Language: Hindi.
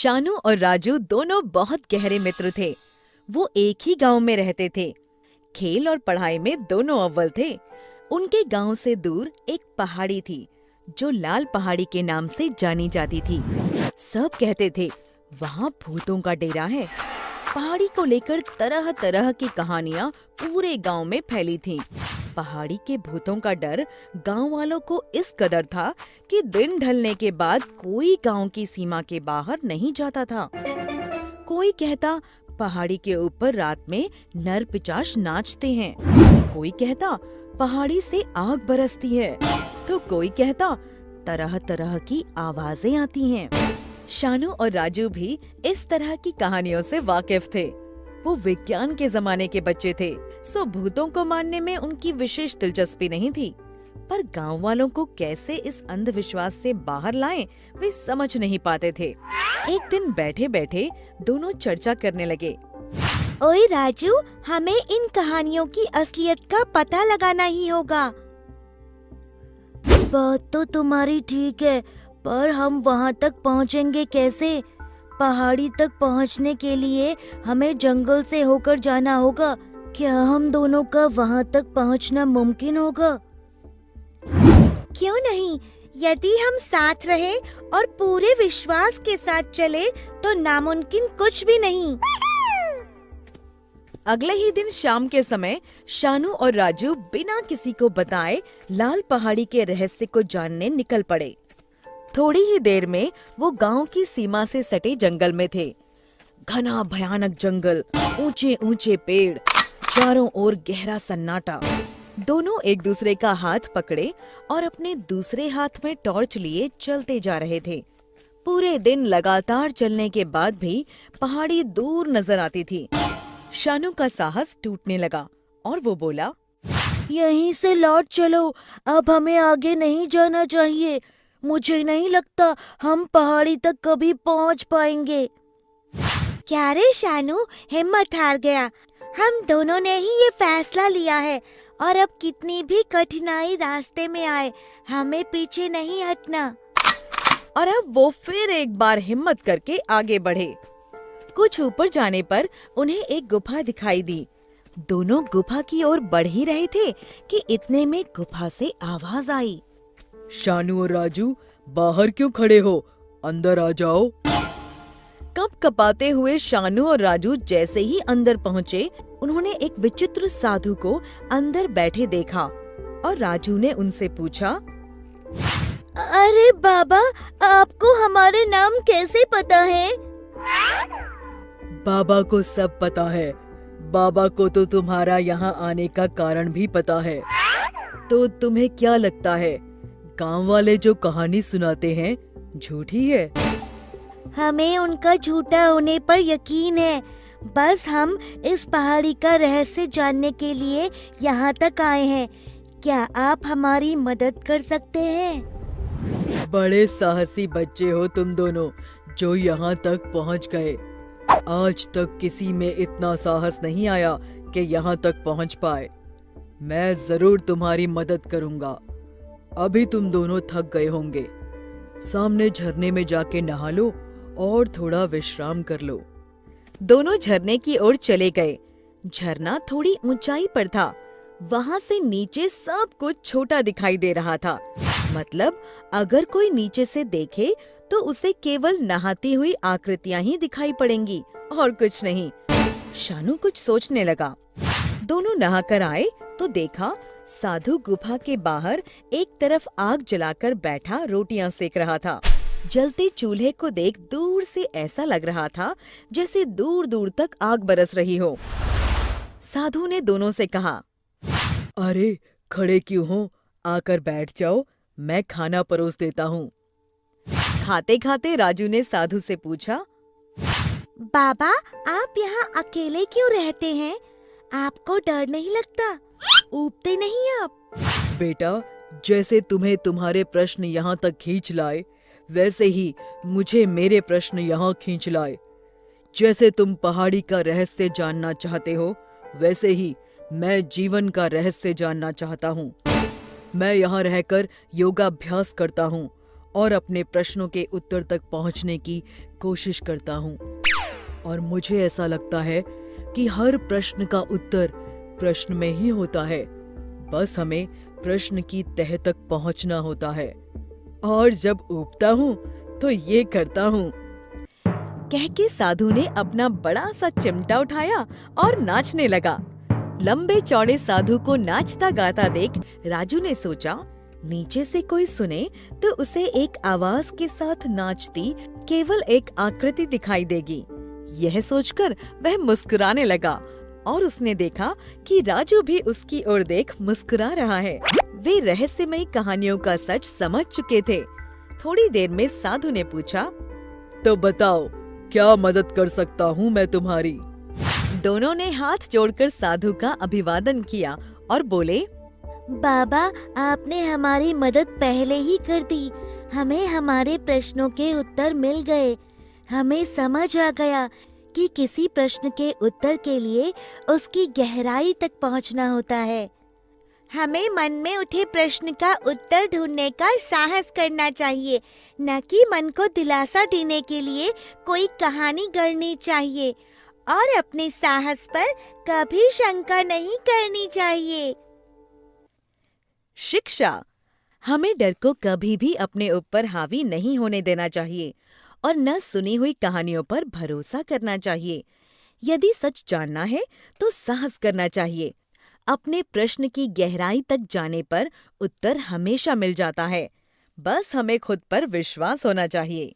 शानू और राजू दोनों बहुत गहरे मित्र थे। वो एक ही गांव में रहते थे। खेल और पढ़ाई में दोनों अव्वल थे। उनके गांव से दूर एक पहाड़ी थी जो लाल पहाड़ी के नाम से जानी जाती थी। सब कहते थे वहाँ भूतों का डेरा है। पहाड़ी को लेकर तरह तरह की कहानियाँ पूरे गांव में फैली थीं। पहाड़ी के भूतों का डर गांव वालों को इस कदर था कि दिन ढलने के बाद कोई गांव की सीमा के बाहर नहीं जाता था। कोई कहता पहाड़ी के ऊपर रात में नर पिशाच नाचते हैं, कोई कहता पहाड़ी से आग बरसती है, तो कोई कहता तरह तरह की आवाजें आती हैं। शानू और राजू भी इस तरह की कहानियों से वाकिफ थे। वो विज्ञान के जमाने के बच्चे थे, सो भूतों को मानने में उनकी विशेष दिलचस्पी नहीं थी। पर गांव वालों को कैसे इस अंधविश्वास से बाहर लाएं, वे समझ नहीं पाते थे। एक दिन बैठे बैठे दोनों चर्चा करने लगे। ओए राजू, हमें इन कहानियों की असलियत का पता लगाना ही होगा। बात तो तुम्हारी ठीक है, पर हम वहाँ तक पहुँचेंगे कैसे? पहाड़ी तक पहुँचने के लिए हमें जंगल से होकर जाना होगा। क्या हम दोनों का वहाँ तक पहुँचना मुमकिन होगा? क्यों नहीं, यदि हम साथ रहे और पूरे विश्वास के साथ चले तो नामुमकिन कुछ भी नहीं। अगले ही दिन शाम के समय शानू और राजू बिना किसी को बताए लाल पहाड़ी के रहस्य को जानने निकल पड़े। थोड़ी ही देर में वो गांव की सीमा से सटे जंगल में थे। घना भयानक जंगल, ऊंचे ऊंचे पेड़, चारों ओर गहरा सन्नाटा। दोनों एक दूसरे का हाथ पकड़े और अपने दूसरे हाथ में टॉर्च लिए चलते जा रहे थे। पूरे दिन लगातार चलने के बाद भी पहाड़ी दूर नजर आती थी। शानू का साहस टूटने लगा और वो बोला, यहीं से लौट चलो, अब हमें आगे नहीं जाना चाहिए। मुझे नहीं लगता हम पहाड़ी तक कभी पहुंच पाएंगे। क्या रे शानू, हिम्मत हार गया? हम दोनों ने ही ये फैसला लिया है और अब कितनी भी कठिनाई रास्ते में आए, हमें पीछे नहीं हटना। और अब वो फिर एक बार हिम्मत करके आगे बढ़े। कुछ ऊपर जाने पर उन्हें एक गुफा दिखाई दी। दोनों गुफा की ओर बढ़ ही रहे थे कि इतने में गुफा से आवाज आई। शानू और राजू, बाहर क्यों खड़े हो? अंदर आ जाओ। कपाते हुए शानू और राजू जैसे ही अंदर पहुँचे, उन्होंने एक विचित्र साधु को अंदर बैठे देखा और राजू ने उनसे पूछा, अरे बाबा, आपको हमारे नाम कैसे पता है? बाबा को सब पता है। बाबा को तो तुम्हारा यहाँ आने का कारण भी पता है। तो तुम्हें क्या लगता है, गांव वाले जो कहानी सुनाते हैं झूठी है? हमें उनका झूठा होने पर यकीन है। बस हम इस पहाड़ी का रहस्य जानने के लिए यहाँ तक आए हैं। क्या आप हमारी मदद कर सकते हैं? बड़े साहसी बच्चे हो तुम दोनों, जो यहाँ तक पहुँच गए। आज तक किसी में इतना साहस नहीं आया कि यहाँ तक पहुँच पाए। मैं जरूर तुम्हारी मदद करूँगा। अभी तुम दोनों थक गए होंगे, सामने झरने में जाके नहा लो और थोड़ा विश्राम कर लो। दोनों झरने की ओर चले गए। झरना थोड़ी ऊंचाई पर था। वहाँ से नीचे सब कुछ छोटा दिखाई दे रहा था। मतलब अगर कोई नीचे से देखे तो उसे केवल नहाती हुई आकृतियां ही दिखाई पड़ेंगी और कुछ नहीं। शानू कुछ सोचने लगा। दोनों नहाकर आए तो देखा साधु गुफा के बाहर एक तरफ आग जलाकर बैठा रोटियां सेक रहा था। जलते चूल्हे को देख दूर से ऐसा लग रहा था जैसे दूर दूर तक आग बरस रही हो। साधु ने दोनों से कहा, अरे खड़े क्यों हो? आकर बैठ जाओ, मैं खाना परोस देता हूँ। खाते खाते राजू ने साधु से पूछा, बाबा, आप यहाँ अकेले क्यों रहते हैं? आपको डर नहीं लगता? ऊबते नहीं आप? बेटा, जैसे तुम्हें तुम्हारे प्रश्न यहाँ तक खींच लाए, वैसे ही मुझे मेरे प्रश्न यहाँ खींच लाए। जैसे तुम पहाड़ी का रहस्य जानना चाहते हो, वैसे ही मैं जीवन का रहस्य जानना चाहता हूँ। मैं यहाँ रहकर योगाभ्यास करता हूँ और अपने प्रश्नों के उत्तर तक पहुंचने की कोशिश करता हूँ। और मुझे ऐसा लगता है कि हर प्रश्न का उत्तर प्रश्न में ही होता है, बस हमें प्रश्न की तह तक पहुंचना होता है। और जब ऊबता हूँ तो ये करता हूँ। कह के साधु ने अपना बड़ा सा चिमटा उठाया और नाचने लगा। लंबे चौड़े साधु को नाचता गाता देख राजू ने सोचा, नीचे से कोई सुने तो उसे एक आवाज के साथ नाचती केवल एक आकृति दिखाई देगी। यह सोचकर वह मुस्कुराने लगा और उसने देखा कि राजू भी उसकी ओर देख मुस्कुरा रहा है। वे रहस्यमयी कहानियों का सच समझ चुके थे। थोड़ी देर में साधु ने पूछा, तो बताओ, क्या मदद कर सकता हूँ मैं तुम्हारी? दोनों ने हाथ जोड़कर साधु का अभिवादन किया और बोले, बाबा, आपने हमारी मदद पहले ही कर दी। हमें हमारे प्रश्नों के उत्तर मिल गए। हमें समझ आ गया कि किसी प्रश्न के उत्तर के लिए उसकी गहराई तक पहुंचना होता है। हमें मन में उठे प्रश्न का उत्तर ढूंढने का साहस करना चाहिए, न कि मन को दिलासा देने के लिए कोई कहानी गढ़नी चाहिए, और अपने साहस पर कभी शंका नहीं करनी चाहिए। शिक्षा। हमें डर को कभी भी अपने ऊपर हावी नहीं होने देना चाहिए और न सुनी हुई कहानियों पर भरोसा करना चाहिए। यदि सच जानना है तो साहस करना चाहिए। अपने प्रश्न की गहराई तक जाने पर उत्तर हमेशा मिल जाता है। बस हमें खुद पर विश्वास होना चाहिए।